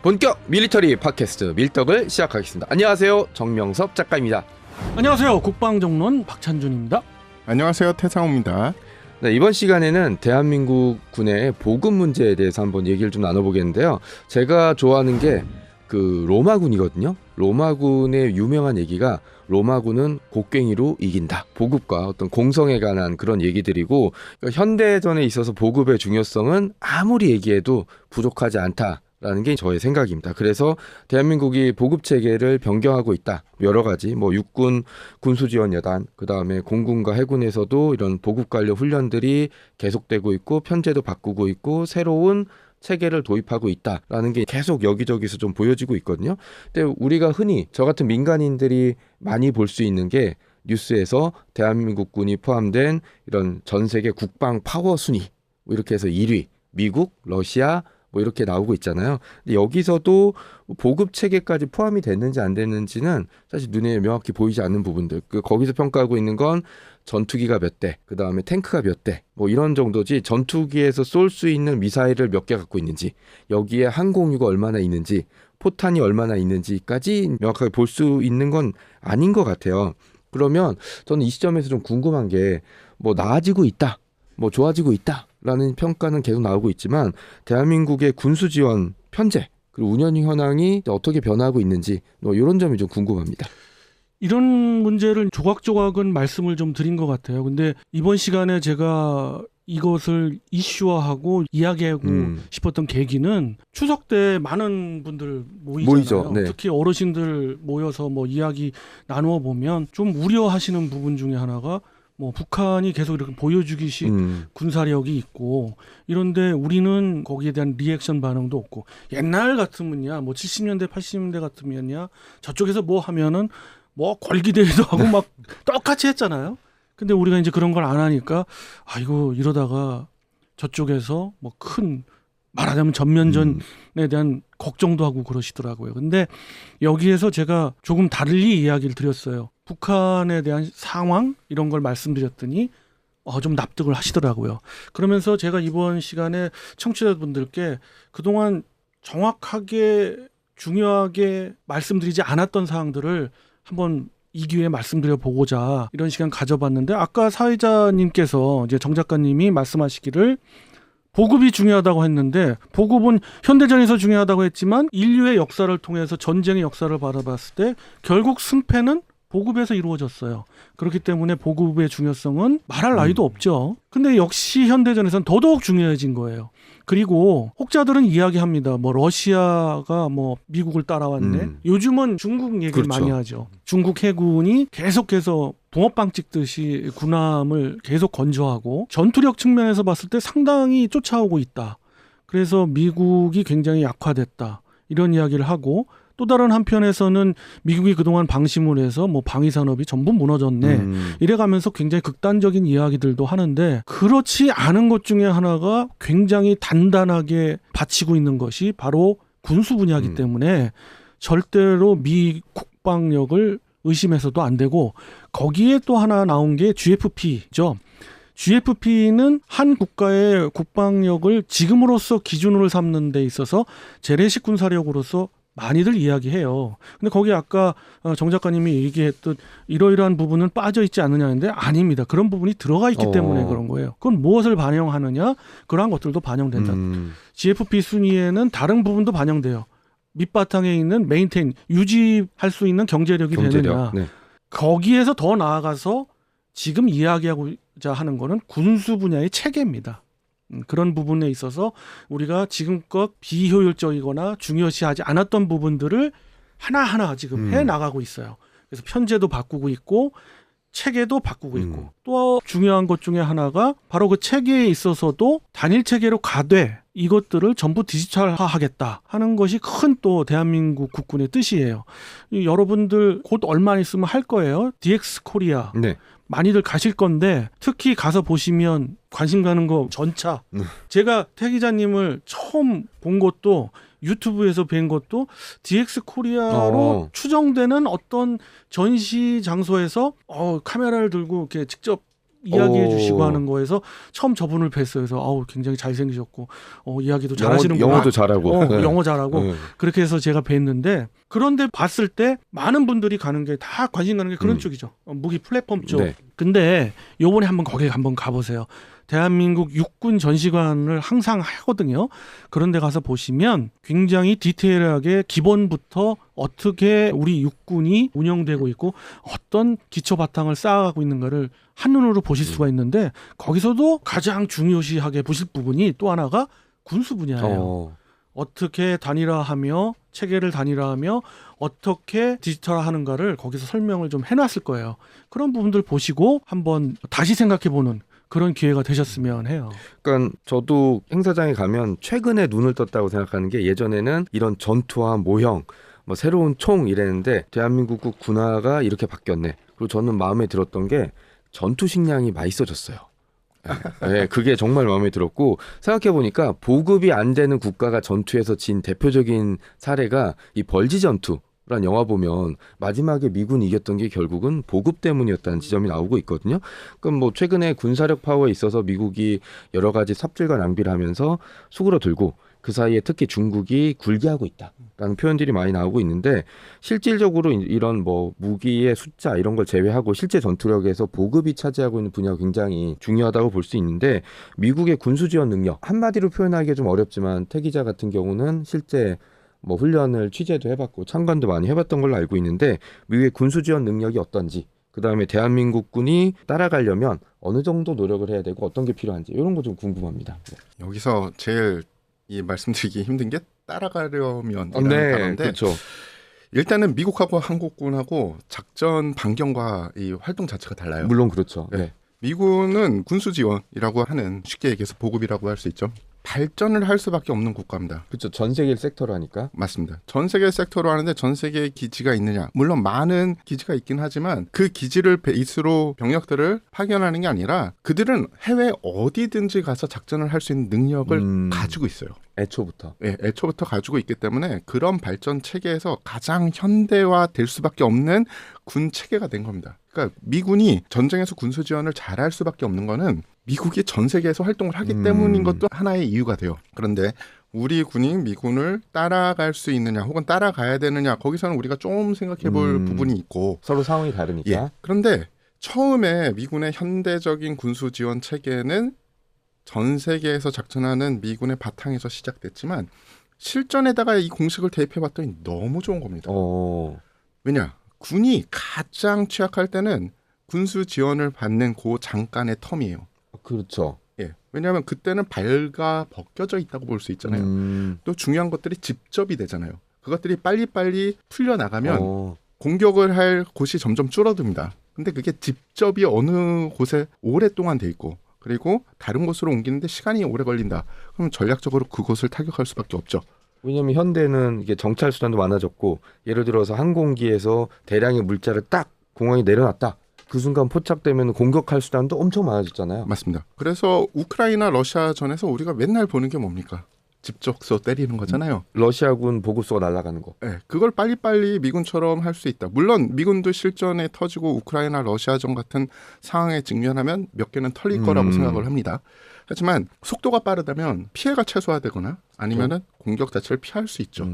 본격 밀리터리 팟캐스트 밀떡을 시작하겠습니다. 안녕하세요, 정명섭 작가입니다. 안녕하세요, 국방정론 박찬준입니다. 안녕하세요, 태상호입니다. 네, 이번 시간에는 대한민국 군의 보급 문제에 대해서 한번 얘기를 좀 나눠보겠는데요. 제가 좋아하는 게 그 로마군이거든요. 로마군의 유명한 얘기가 로마군은 곡괭이로 이긴다. 보급과 어떤 공성에 관한 그런 얘기들이고, 그러니까 현대전에 있어서 보급의 중요성은 아무리 얘기해도 부족하지 않다. 라는 게 저의 생각입니다. 그래서 대한민국이 보급 체계를 변경하고 있다. 여러 가지 육군 군수지원여단, 그다음에 공군과 해군에서도 이런 보급 관련 훈련들이 계속되고 있고 편제도 바꾸고 있고 새로운 체계를 도입하고 있다라는 게 계속 여기저기서 좀 보여지고 있거든요. 근데 우리가 흔히 저 같은 민간인들이 많이 볼 수 있는 게 뉴스에서 대한민국군이 포함된 이런 전 세계 국방 파워 순위 이렇게 해서 1위 미국, 러시아 이렇게 나오고 있잖아요. 근데 여기서도 보급 체계까지 포함이 됐는지 안 됐는지는 사실 눈에 명확히 보이지 않는 부분들. 거기서 평가하고 있는 건 전투기가 몇 대, 그 다음에 탱크가 몇 대, 이런 정도지 전투기에서 쏠 수 있는 미사일을 몇 개 갖고 있는지, 여기에 항공유가 얼마나 있는지, 포탄이 얼마나 있는지까지 명확하게 볼 수 있는 건 아닌 것 같아요. 그러면 저는 이 시점에서 좀 궁금한 게 나아지고 있다, 좋아지고 있다라는 평가는 계속 나오고 있지만 대한민국의 군수 지원 편제 그리고 운영 현황이 어떻게 변화하고 있는지 이런 점이 좀 궁금합니다. 이런 문제를 조각조각은 말씀을 좀 드린 것 같아요. 근데 이번 시간에 제가 이것을 이슈화하고 이야기하고 싶었던 계기는 추석 때 많은 분들 모이잖아요. 네. 특히 어르신들 모여서 이야기 나누어 보면 좀 우려하시는 부분 중에 하나가 북한이 계속 이렇게 보여주기식 군사력이 있고 이런데 우리는 거기에 대한 리액션 반응도 없고, 옛날 같으면야 70년대 80년대 같으면야 저쪽에서 하면은 걸기대회도 하고 막 똑같이 했잖아요. 근데 우리가 이제 그런 걸 안 하니까 아이고 이러다가 저쪽에서 큰 말하자면 전면전에 대한 걱정도 하고 그러시더라고요. 근데 여기에서 제가 조금 달리 이야기를 드렸어요. 북한에 대한 상황 이런 걸 말씀드렸더니 좀 납득을 하시더라고요. 그러면서 제가 이번 시간에 청취자분들께 그동안 정확하게 중요하게 말씀드리지 않았던 사항들을 한번 이 기회에 말씀드려 보고자 이런 시간 가져봤는데, 아까 사회자님께서 이제 정 작가님이 말씀하시기를 보급이 중요하다고 했는데, 보급은 현대전에서 중요하다고 했지만 인류의 역사를 통해서 전쟁의 역사를 바라봤을 때 결국 승패는 보급에서 이루어졌어요. 그렇기 때문에 보급의 중요성은 말할 나위도 없죠. 근데 역시 현대전에서는 더더욱 중요해진 거예요. 그리고 혹자들은 이야기합니다. 러시아가 미국을 따라왔네. 요즘은 중국 얘기를 그렇죠. 많이 하죠. 중국 해군이 계속해서 붕어빵 찍듯이 군함을 계속 건조하고 전투력 측면에서 봤을 때 상당히 쫓아오고 있다. 그래서 미국이 굉장히 약화됐다. 이런 이야기를 하고, 또 다른 한편에서는 미국이 그동안 방심을 해서 방위산업이 전부 무너졌네. 이래가면서 굉장히 극단적인 이야기들도 하는데, 그렇지 않은 것 중에 하나가 굉장히 단단하게 받치고 있는 것이 바로 군수 분야이기 때문에 절대로 미 국방력을 의심해서도 안 되고, 거기에 또 하나 나온 게 GFP죠. GFP는 한 국가의 국방력을 지금으로서 기준으로 삼는 데 있어서 재래식 군사력으로서 많이들 이야기해요. 근데 거기 아까 정 작가님이 얘기했던 이러이러한 부분은 빠져 있지 않느냐는데 아닙니다. 그런 부분이 들어가 있기 때문에 그런 거예요. 그건 무엇을 반영하느냐? 그러한 것들도 반영된다. GFP 순위에는 다른 부분도 반영돼요. 밑바탕에 있는 메인테인, 유지할 수 있는 경제력이 되느냐. 네. 거기에서 더 나아가서 지금 이야기하고자 하는 거는 군수 분야의 체계입니다. 그런 부분에 있어서 우리가 지금껏 비효율적이거나 중요시하지 않았던 부분들을 하나하나 지금 해나가고 있어요. 그래서 편제도 바꾸고 있고 체계도 바꾸고 있고, 또 중요한 것 중에 하나가 바로 그 체계에 있어서도 단일 체계로 가되 이것들을 전부 디지털화하겠다 하는 것이 큰 또 대한민국 국군의 뜻이에요. 여러분들 곧 얼마 있으면 할 거예요. DX 코리아. 네. 많이들 가실 건데 특히 가서 보시면 관심 가는 거 전차. 제가 태 기자님을 처음 본 것도 유튜브에서 뵌 것도 DX 코리아로 추정되는 어떤 전시 장소에서 카메라를 들고 이렇게 직접 이야기해 오. 주시고 하는 거에서 처음 저분을 뵀어요. 그래서 굉장히 잘생기셨고 이야기도 잘하시는 영어도 잘하고 영어 잘하고 네. 그렇게 해서 제가 뵀는데 그런데 봤을 때 많은 분들이 가는 게 다 관심 가는 게 그런 쪽이죠. 무기 플랫폼 쪽. 네. 근데 요번에 거기 한번 가보세요. 대한민국 육군 전시관을 항상 하거든요. 그런데 가서 보시면 굉장히 디테일하게 기본부터 어떻게 우리 육군이 운영되고 있고 어떤 기초 바탕을 쌓아가고 있는가를 한눈으로 보실 수가 있는데 거기서도 가장 중요시하게 보실 부분이 또 하나가 군수 분야예요. 어떻게 단일화하며 체계를 단일화하며 어떻게 디지털화하는가를 거기서 설명을 좀 해놨을 거예요. 그런 부분들 보시고 한번 다시 생각해보는 그런 기회가 되셨으면 해요. 그러니까 저도 행사장에 가면 최근에 눈을 떴다고 생각하는 게 예전에는 이런 전투와 모형, 뭐 새로운 총 이랬는데 대한민국 군화가 이렇게 바뀌었네. 그리고 저는 마음에 들었던 게 전투 식량이 맛있어졌어요. 네, 그게 정말 마음에 들었고 생각해보니까 보급이 안 되는 국가가 전투에서 진 대표적인 사례가 이 벌지 전투 란 영화 보면 마지막에 미군이 이겼던 게 결국은 보급 때문이었다는 지점이 나오고 있거든요. 그럼 뭐 최근에 군사력 파워에 있어서 미국이 여러 가지 삽질과 낭비를 하면서 수그러들고 그 사이에 특히 중국이 굴기하고 있다라는 표현들이 많이 나오고 있는데 실질적으로 이런 뭐 무기의 숫자 이런 걸 제외하고 실제 전투력에서 보급이 차지하고 있는 분야가 굉장히 중요하다고 볼 수 있는데 미국의 군수 지원 능력 한마디로 표현하기가 좀 어렵지만 태 기자 같은 경우는 실제 뭐 훈련을 취재도 해봤고 참관도 많이 해봤던 걸로 알고 있는데 미국의 군수 지원 능력이 어떤지 그다음에 대한민국 군이 따라가려면 어느 정도 노력을 해야 되고 어떤 게 필요한지 이런 거 좀 궁금합니다. 여기서 제일 이 말씀드리기 힘든 게 따라가려면 이라는 네, 단어인데 그렇죠. 일단은 미국하고 한국군하고 작전 반경과 이 활동 자체가 달라요. 물론 그렇죠. 네. 네. 미군은 군수 지원이라고 하는 쉽게 얘기해서 보급이라고 할 수 있죠. 발전을 할 수밖에 없는 국가입니다. 그렇죠. 전 세계 섹터로 하니까. 맞습니다. 전 세계 섹터로 하는데 전 세계에 기지가 있느냐. 물론 많은 기지가 있긴 하지만 그 기지를 베이스로 병력들을 파견하는 게 아니라 그들은 해외 어디든지 가서 작전을 할 수 있는 능력을 가지고 있어요. 애초부터. 네, 애초부터 가지고 있기 때문에 그런 발전 체계에서 가장 현대화 될 수밖에 없는 군 체계가 된 겁니다. 그러니까 미군이 전쟁에서 군수 지원을 잘할 수밖에 없는 거는 미국이 전 세계에서 활동을 하기 때문인 것도 하나의 이유가 돼요. 그런데 우리 군이 미군을 따라갈 수 있느냐 혹은 따라가야 되느냐 거기서는 우리가 좀 생각해 볼 부분이 있고 서로 상황이 다르니까. 예. 그런데 처음에 미군의 현대적인 군수 지원 체계는 전 세계에서 작전하는 미군의 바탕에서 시작됐지만 실전에다가 이 공식을 대입해 봤더니 너무 좋은 겁니다. 왜냐? 군이 가장 취약할 때는 군수 지원을 받는 그 잠깐의 텀이에요. 그렇죠. 예. 왜냐하면 그때는 발가 벗겨져 있다고 볼 수 있잖아요. 또 중요한 것들이 집접이 되잖아요. 그것들이 빨리빨리 풀려나가면 공격을 할 곳이 점점 줄어듭니다. 근데 그게 집접이 어느 곳에 오랫동안 돼 있고 그리고 다른 곳으로 옮기는데 시간이 오래 걸린다. 그럼 전략적으로 그곳을 타격할 수밖에 없죠. 왜냐하면 현대는 이게 정찰 수단도 많아졌고 예를 들어서 항공기에서 대량의 물자를 딱 공항에 내려놨다. 그 순간 포착되면 공격할 수단도 엄청 많아졌잖아요. 맞습니다. 그래서 우크라이나 러시아 전에서 우리가 맨날 보는 게 뭡니까? 집적소 때리는 거잖아요. 러시아군 보급소가 날아가는 거. 네, 그걸 빨리빨리 미군처럼 할 수 있다. 물론 미군도 실전에 터지고 우크라이나 러시아전 같은 상황에 직면하면 몇 개는 털릴 거라고 생각을 합니다. 하지만 속도가 빠르다면 피해가 최소화되거나 아니면은 공격 자체를 피할 수 있죠.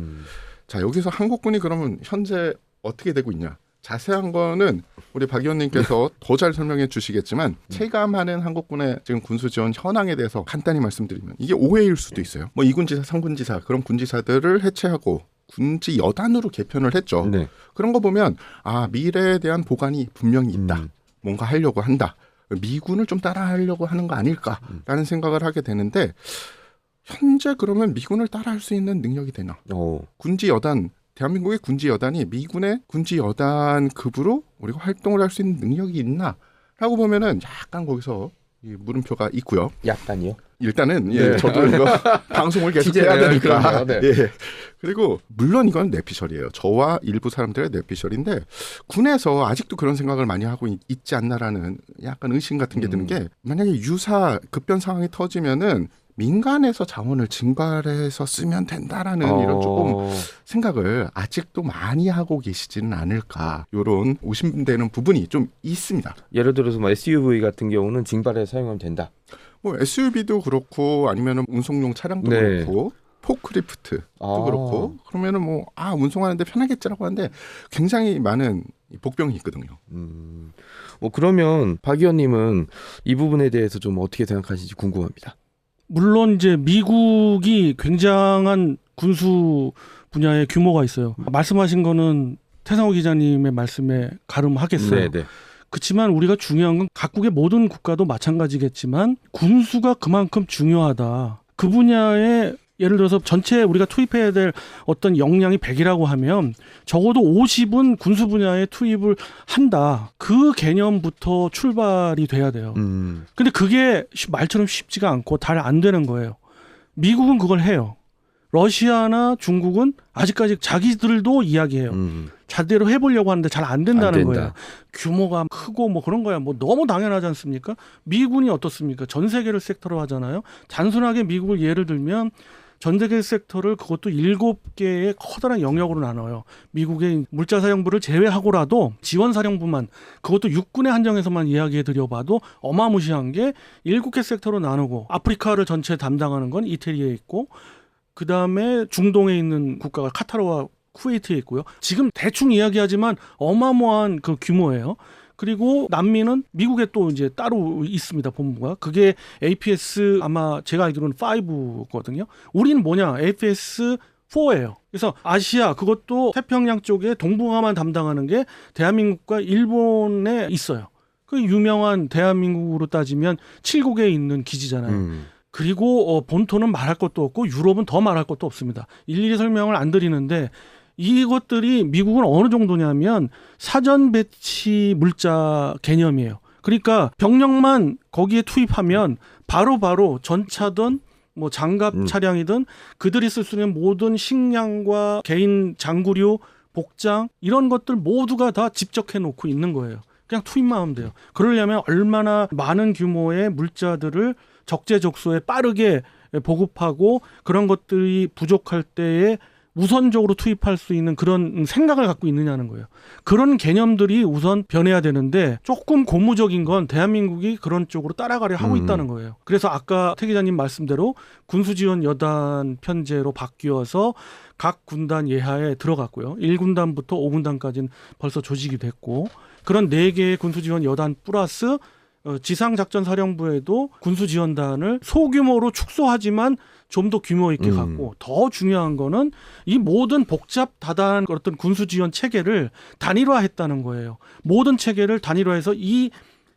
자, 여기서 한국군이 그러면 현재 어떻게 되고 있냐? 자세한 거는 우리 박 의원님께서 더 잘 설명해 주시겠지만 체감하는 한국군의 지금 군수지원 현황에 대해서 간단히 말씀드리면 이게 오해일 수도 있어요. 뭐 2군지사, 3군지사 그런 군지사들을 해체하고 군지 여단으로 개편을 했죠. 네. 그런 거 보면 아 미래에 대한 보관이 분명히 있다. 뭔가 하려고 한다. 미군을 좀 따라하려고 하는 거 아닐까라는 생각을 하게 되는데 현재 그러면 미군을 따라할 수 있는 능력이 되나? 군지 여단 대한민국의 군지 여단이 미군의 군지 여단 급으로 우리가 활동을 할 수 있는 능력이 있나? 라고 보면은 약간 거기서 이 물음표가 있고요. 약간이요? 일단은 예, 저도 이거 방송을 계속 해야 되니까. 네. 예. 그리고 물론 이건 뇌피셜이에요. 저와 일부 사람들의 뇌피셜인데 군에서 아직도 그런 생각을 많이 하고 있지 않나라는 약간 의심 같은 게 드는 게 만약에 유사 급변 상황이 터지면은 민간에서 자원을 증발해서 쓰면 된다라는 이런 조금 생각을 아직도 많이 하고 계시지는 않을까, 이런 의심되는 부분이 좀 있습니다. 예를 들어서 뭐 SUV 같은 경우는 징발해서 사용하면 된다. 뭐 SUV도 그렇고 아니면 운송용 차량도 네. 그렇고 포크리프트도 그렇고 그러면은 뭐 운송하는데 편하겠지라고 하는데 굉장히 많은 복병이 있거든요. 뭐 그러면 박 의원님은 이 부분에 대해서 좀 어떻게 생각하시는지 궁금합니다. 물론 이제 미국이 굉장한 군수 분야의 규모가 있어요. 말씀하신 거는 태상호 기자님의 말씀에 가름하겠어요. 네네. 그렇지만 우리가 중요한 건 각국의 모든 국가도 마찬가지겠지만 군수가 그만큼 중요하다. 그 분야에 예를 들어서 전체 우리가 투입해야 될 어떤 역량이 100이라고 하면 적어도 50은 군수 분야에 투입을 한다. 그 개념부터 출발이 돼야 돼요. 근데 그게 말처럼 쉽지가 않고 잘 안 되는 거예요. 미국은 그걸 해요. 러시아나 중국은 아직까지 자기들도 이야기해요. 자대로 해보려고 하는데 잘 안 된다는 거예요. 규모가 크고 뭐 그런 거야. 뭐 너무 당연하지 않습니까? 미군이 어떻습니까? 전 세계를 섹터로 하잖아요. 단순하게 미국을 예를 들면 전 세계 섹터를 그것도 7개의 커다란 영역으로 나눠요. 미국의 물자사령부를 제외하고라도 지원사령부만, 그것도 육군에 한정해서만 이야기해 드려봐도 어마무시한 게 7개 섹터로 나누고, 아프리카를 전체 담당하는 건 이태리에 있고, 그 다음에 중동에 있는 국가가 카타르와 쿠웨이트에 있고요. 지금 대충 이야기하지만 어마어마한 그 규모예요. 그리고 남미는 미국에 또 이제 따로 있습니다, 본부가. 그게 APS, 아마 제가 알기로는 5거든요. 우리는 뭐냐, APS 4예요. 그래서 아시아, 그것도 태평양 쪽에 동북아만 담당하는 게 대한민국과 일본에 있어요. 그 유명한, 대한민국으로 따지면 7국에 있는 기지잖아요. 그리고 본토는 말할 것도 없고 유럽은 더 말할 것도 없습니다. 일일이 설명을 안 드리는데, 이것들이 미국은 어느 정도냐면 사전 배치 물자 개념이에요. 그러니까 병력만 거기에 투입하면 바로바로 전차든 뭐 장갑 차량이든 그들이 쓸 수 있는 모든 식량과 개인 장구류, 복장, 이런 것들 모두가 다 집적해 놓고 있는 거예요. 그냥 투입만 하면 돼요. 그러려면 얼마나 많은 규모의 물자들을 적재적소에 빠르게 보급하고, 그런 것들이 부족할 때에 우선적으로 투입할 수 있는 그런 생각을 갖고 있느냐는 거예요. 그런 개념들이 우선 변해야 되는데, 조금 고무적인 건 대한민국이 그런 쪽으로 따라가려 하고 있다는 거예요. 그래서 아까 태 기자님 말씀대로 군수지원 여단 편제로 바뀌어서 각 군단 예하에 들어갔고요. 1군단부터 5군단까지는 벌써 조직이 됐고, 그런 4개의 군수지원 여단 플러스 지상작전사령부에도 군수지원단을 소규모로 축소하지만 좀 더 규모 있게 갖고, 더 중요한 거는 이 모든 복잡 다단한 어떤 군수지원 체계를 단일화했다는 거예요. 모든 체계를 단일화해서 이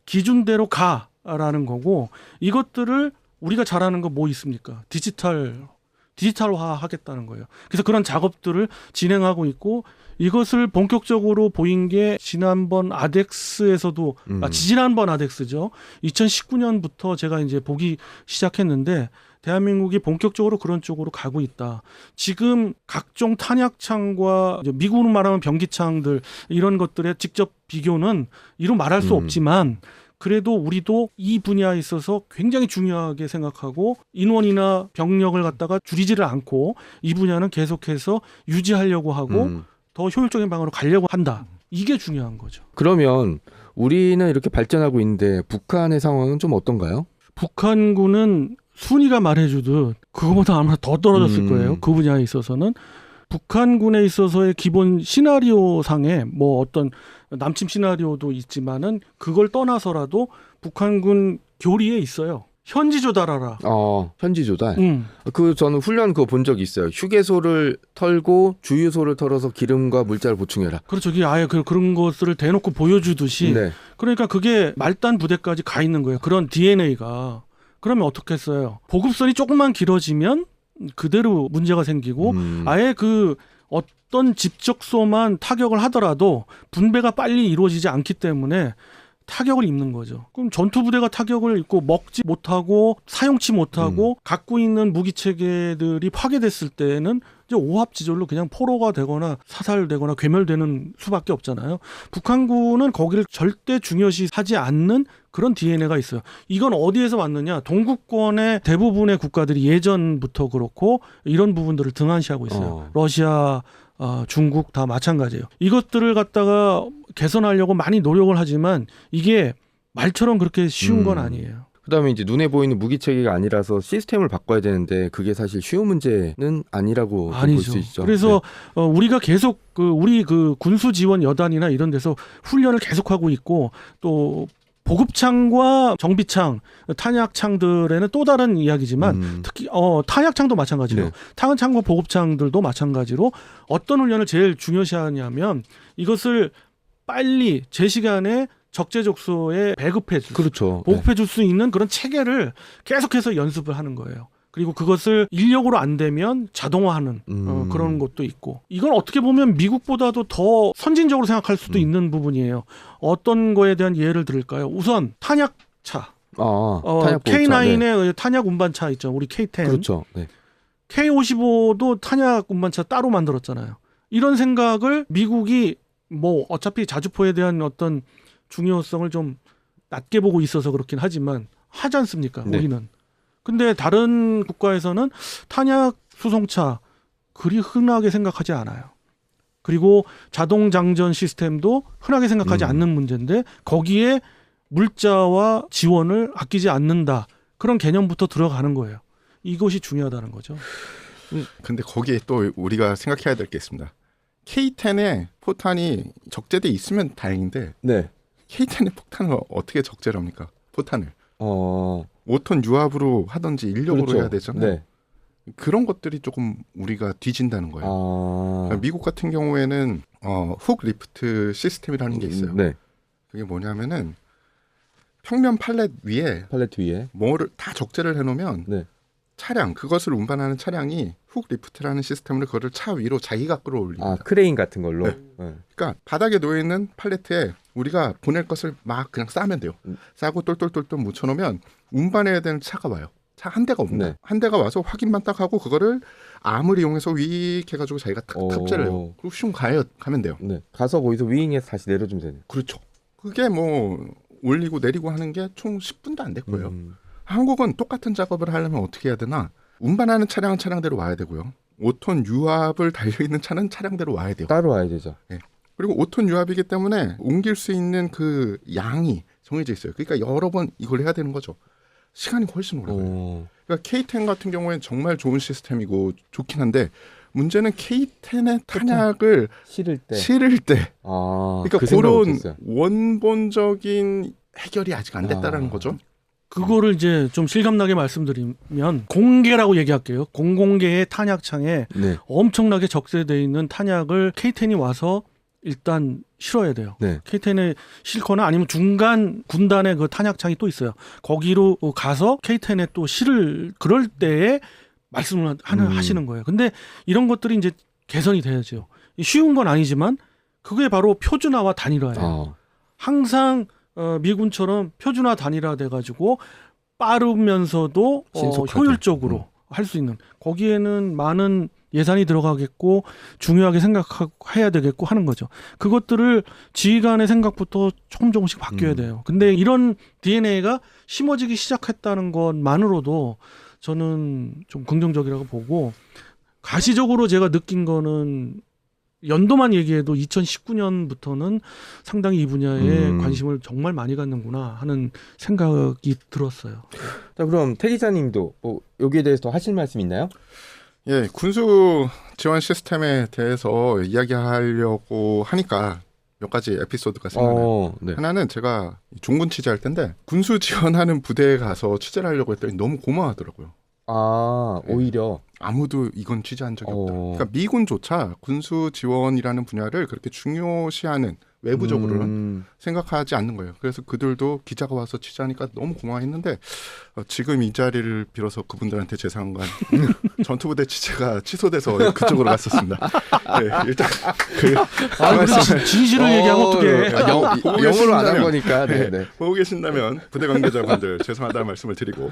기준대로 가라는 거고, 이것들을 우리가 잘하는 거 뭐 있습니까? 디지털화 하겠다는 거예요. 그래서 그런 작업들을 진행하고 있고, 이것을 본격적으로 보인 게 지난번 아덱스에서도, 지지난번 아덱스죠. 2019년부터 제가 이제 보기 시작했는데, 대한민국이 본격적으로 그런 쪽으로 가고 있다. 지금 각종 탄약창과 미국으로 말하면 병기창들, 이런 것들의 직접 비교는 이루 말할 수 없지만, 그래도 우리도 이 분야에 있어서 굉장히 중요하게 생각하고 인원이나 병력을 갖다가 줄이지를 않고 이 분야는 계속해서 유지하려고 하고 더 효율적인 방향으로 가려고 한다. 이게 중요한 거죠. 그러면 우리는 이렇게 발전하고 있는데 북한의 상황은 좀 어떤가요? 북한군은 순위가 말해주듯 그거보다 아마 더 떨어졌을 거예요. 그 분야에 있어서는. 북한군에 있어서의 기본 시나리오 상에 뭐 어떤 남침 시나리오도 있지만은 그걸 떠나서라도 북한군 교리에 있어요. 현지 조달하라. 현지 조달. 그 저는 훈련 그거 본 적이 있어요. 휴게소를 털고 주유소를 털어서 기름과 물자를 보충해라. 그렇죠. 이게 아예 그런 것들을 대놓고 보여주듯이. 네. 그러니까 그게 말단 부대까지 가 있는 거예요. 그런 DNA가. 그러면 어떻겠어요? 보급선이 조금만 길어지면 그대로 문제가 생기고 아예 그 어떤 집적소만 타격을 하더라도 분배가 빨리 이루어지지 않기 때문에 타격을 입는 거죠. 그럼 전투부대가 타격을 입고 먹지 못하고 사용치 못하고 갖고 있는 무기체계들이 파괴됐을 때는 이제 오합지졸로 그냥 포로가 되거나 사살되거나 괴멸되는 수밖에 없잖아요. 북한군은 거기를 절대 중요시하지 않는 그런 DNA가 있어요. 이건 어디에서 왔느냐? 동구권의 대부분의 국가들이 예전부터 그렇고 이런 부분들을 등한시하고 있어요. 러시아, 중국 다 마찬가지예요. 이것들을 갖다가 개선하려고 많이 노력을 하지만 이게 말처럼 그렇게 쉬운 건 아니에요. 그다음에 이제 눈에 보이는 무기 체계가 아니라서 시스템을 바꿔야 되는데 그게 사실 쉬운 문제는 아니라고 볼 수 있죠. 그래서 우리가 계속 우리 군수 지원 여단이나 이런 데서 훈련을 계속하고 있고 또 보급창과 정비창, 탄약창들에는 또 다른 이야기지만 특히 탄약창도 마찬가지로 탄약창과 보급창들도 마찬가지로 어떤 훈련을 제일 중요시하냐면 이것을 빨리 제 시간에 적재적소에 배급해 줄 그렇죠. 보급해 줄 수 있는 그런 체계를 계속해서 연습을 하는 거예요. 그리고 그것을 인력으로 안 되면 자동화하는 그런 것도 있고 이건 어떻게 보면 미국보다도 더 선진적으로 생각할 수도 있는 부분이에요. 어떤 거에 대한 예를 들을까요? 우선 탄약차, 탄약 K9의 탄약 운반차 있죠. 우리 K10, 그렇죠. K55도 탄약 운반차 따로 만들었잖아요. 이런 생각을 미국이 뭐 어차피 자주포에 대한 어떤 중요성을 좀 낮게 보고 있어서 그렇긴 하지만 하지 않습니까? 우리는. 근데 다른 국가에서는 탄약 수송차 그리 흔하게 생각하지 않아요. 그리고 자동 장전 시스템도 흔하게 생각하지 않는 문제인데 거기에 물자와 지원을 아끼지 않는다. 그런 개념부터 들어가는 거예요. 이것이 중요하다는 거죠. 근데 거기에 또 우리가 생각해야 될 게 있습니다. K10에 포탄이 적재돼 있으면 다행인데 K10의 폭탄을 어떻게 적재를 합니까? 포탄을. 5톤 유압으로 하든지 인력으로 그렇죠. 해야 되잖아요. 그런 것들이 조금 우리가 뒤진다는 거예요. 그러니까 미국 같은 경우에는 훅 리프트 시스템이라는 게 있어요. 그게 뭐냐면은 평면 팔렛 위에 뭐를 다 적재를 해놓으면 차량 그것을 운반하는 차량이 훅 리프트라는 시스템으로 그거를 차 위로 자기가 끌어올립니다. 크레인 같은 걸로. 그러니까 바닥에 놓여 있는 팔레트에 우리가 보낼 것을 막 그냥 싸면 돼요. 싸고 똘똘똘똘 묻혀놓으면 운반해야 되는 차가 와요. 차 한 대가 옵니다. 한 대가 와서 확인만 딱 하고 그거를 암을 이용해서 위익 해가지고 자기가 탑재를 해요. 그리고 슝 가면 돼요. 가서 거기서 위잉해서 다시 내려주면 되네. 그렇죠. 그게 뭐 올리고 내리고 하는 게 총 10분도 안 될 거예요. 한국은 똑같은 작업을 하려면 어떻게 해야 되나? 운반하는 차량은 차량대로 와야 되고요. 5톤 유압을 달려있는 차는 차량대로 와야 돼요. 따로 와야 되죠. 그리고 5톤 유압이기 때문에 옮길 수 있는 그 양이 정해져 있어요. 그러니까 여러 번 이걸 해야 되는 거죠. 시간이 훨씬 오래 걸려요. 그러니까 K10 같은 경우에는 정말 좋은 시스템이고 좋긴 한데 문제는 K10의 탄약을 실을 때 그러니까 그런 원본적인 해결이 아직 안 됐다라는 거죠. 그거를 이제 좀 실감나게 말씀드리면 공개라고 얘기할게요. 공공개의 탄약창에 엄청나게 적재되어 있는 탄약을 K10이 와서 일단 실어야 돼요. K10에 실거나 아니면 중간 군단의 그 탄약창이 또 있어요. 거기로 가서 K10에 또 실을 그럴 때에 말씀을 하시는 거예요. 근데 이런 것들이 이제 개선이 돼야죠. 쉬운 건 아니지만 그게 바로 표준화와 단일화예요. 항상 미군처럼 표준화 단일화 돼가지고 빠르면서도 효율적으로 할 수 있는 거기에는 많은 예산이 들어가겠고 중요하게 생각해야 되겠고 하는 거죠. 그것들을 지휘관의 생각부터 조금씩 바뀌어야 돼요. 근데 이런 DNA가 심어지기 시작했다는 것만으로도 저는 좀 긍정적이라고 보고 가시적으로 제가 느낀 거는 연도만 얘기해도 2019년부터는 상당히 이 분야에 관심을 정말 많이 갖는구나 하는 생각이 들었어요. 자, 그럼 태 기자님도 뭐 여기에 대해서 더 하실 말씀 있나요? 예, 군수 지원 시스템에 대해서 이야기하려고 하니까 몇 가지 에피소드가 생각나요. 하나는 제가 종군 취재할 때인데 군수 지원하는 부대에 가서 취재를 하려고 했더니 너무 고마워하더라고요. 오히려 아무도 이건 취재한 적이 없다. 그러니까 미군조차 군수 지원이라는 분야를 그렇게 중요시하는 외부적으로는 생각하지 않는 거예요. 그래서 그들도 기자가 와서 취재하니까 너무 고마워했는데 지금 이 자리를 빌어서 그분들한테 죄송한 전투부대 취재가 취소돼서 그쪽으로 갔었습니다. 일단 진실을 얘기하면 어떡해. 영어로 안 한 거니까. 보고 계신다면 부대 관계자분들 죄송하다는 말씀을 드리고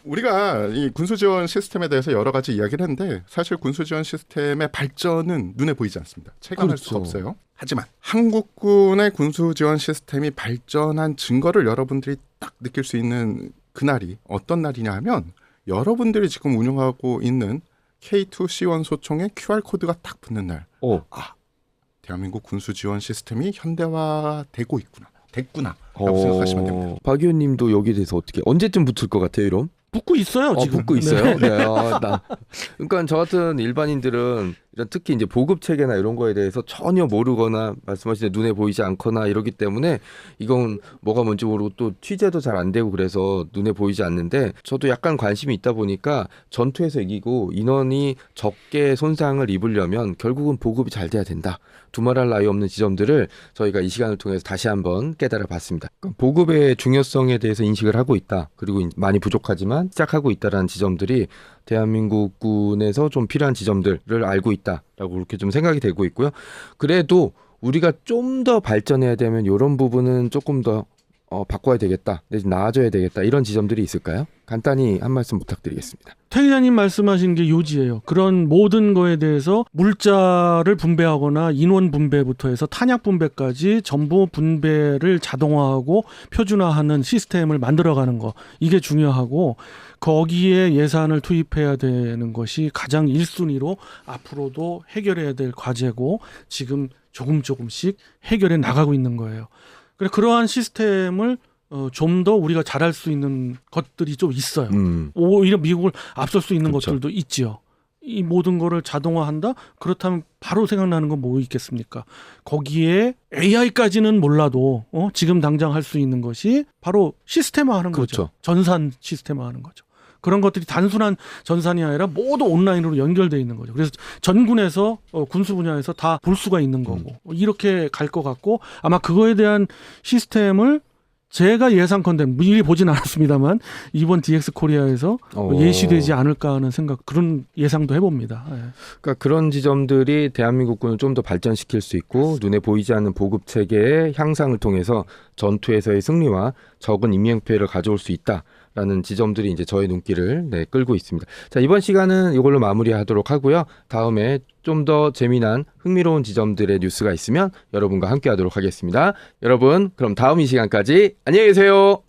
우리가 이 군수지원 시스템에 대해서 여러 가지 이야기를 했는데 사실 군수지원 시스템의 발전은 눈에 보이지 않습니다. 체감할 수가 그렇죠. 없어요. 하지만 한국군의 군수지원 시스템이 발전한 증거를 여러분들이 딱 느낄 수 있는 그날이 어떤 날이냐 하면 여러분들이 지금 운영하고 있는 K2C1 소총의 QR코드가 딱 붙는 날. 대한민국 군수지원 시스템이 현대화되고 됐구나 라고 생각하시면 됩니다. 박 의원님도 여기에 대해서 어떻게 언제쯤 붙을 것 같아요, 이럼? 붙고 있어요 지금. 붙고 있어요. 네. 그러니까 저 같은 일반인들은 이런 특히 이제 보급 체계나 이런 거에 대해서 전혀 모르거나 말씀하신 눈에 보이지 않거나 이러기 때문에 이건 뭐가 뭔지 모르고 또 취재도 잘 안 되고 그래서 눈에 보이지 않는데 저도 약간 관심이 있다 보니까 전투에서 이기고 인원이 적게 손상을 입으려면 결국은 보급이 잘 돼야 된다. 두말할 나위 없는 지점들을 저희가 이 시간을 통해서 다시 한번 깨달아 봤습니다. 보급의 중요성에 대해서 인식을 하고 있다. 그리고 많이 부족하지만 시작하고 있다라는 지점들이 대한민국군에서 좀 필요한 지점들을 알고 있다라고 그렇게 좀 생각이 되고 있고요. 그래도 우리가 좀 더 발전해야 되면 이런 부분은 조금 더 바꿔야 되겠다, 나아져야 되겠다 이런 지점들이 있을까요? 간단히 한 말씀 부탁드리겠습니다. 태 기자님 말씀하신 게 요지예요. 그런 모든 거에 대해서 물자를 분배하거나 인원 분배부터 해서 탄약 분배까지 전부 분배를 자동화하고 표준화하는 시스템을 만들어가는 거, 이게 중요하고 거기에 예산을 투입해야 되는 것이 가장 1순위로 앞으로도 해결해야 될 과제고 지금 조금씩 해결해 나가고 있는 거예요. 그래, 그러한 시스템을 좀 더 우리가 잘할 수 있는 것들이 좀 있어요. 오히려 미국을 앞설 수 있는 그렇죠. 것들도 있지요. 이 모든 거를 자동화한다? 그렇다면 바로 생각나는 건 뭐 있겠습니까? 거기에 AI까지는 몰라도 지금 당장 할 수 있는 것이 바로 시스템화하는 그렇죠. 거죠. 전산 시스템화하는 거죠. 그런 것들이 단순한 전산이 아니라 모두 온라인으로 연결되어 있는 거죠. 그래서 전군에서 군수 분야에서 다 볼 수가 있는 거고 이렇게 갈 것 같고 아마 그거에 대한 시스템을 제가 예상컨대 미리 보진 않았습니다만 이번 DX 코리아에서 예시되지 않을까 하는 생각, 그런 예상도 해봅니다. 예. 그러니까 그런 지점들이 대한민국군을 좀 더 발전시킬 수 있고 눈에 보이지 않는 보급 체계의 향상을 통해서 전투에서의 승리와 적은 인명피해를 가져올 수 있다라는 지점들이 이제 저의 눈길을 끌고 있습니다. 자, 이번 시간은 이걸로 마무리하도록 하고요. 다음에 좀 더 재미난 흥미로운 지점들의 뉴스가 있으면 여러분과 함께하도록 하겠습니다. 여러분, 그럼 다음 이 시간까지 안녕히 계세요.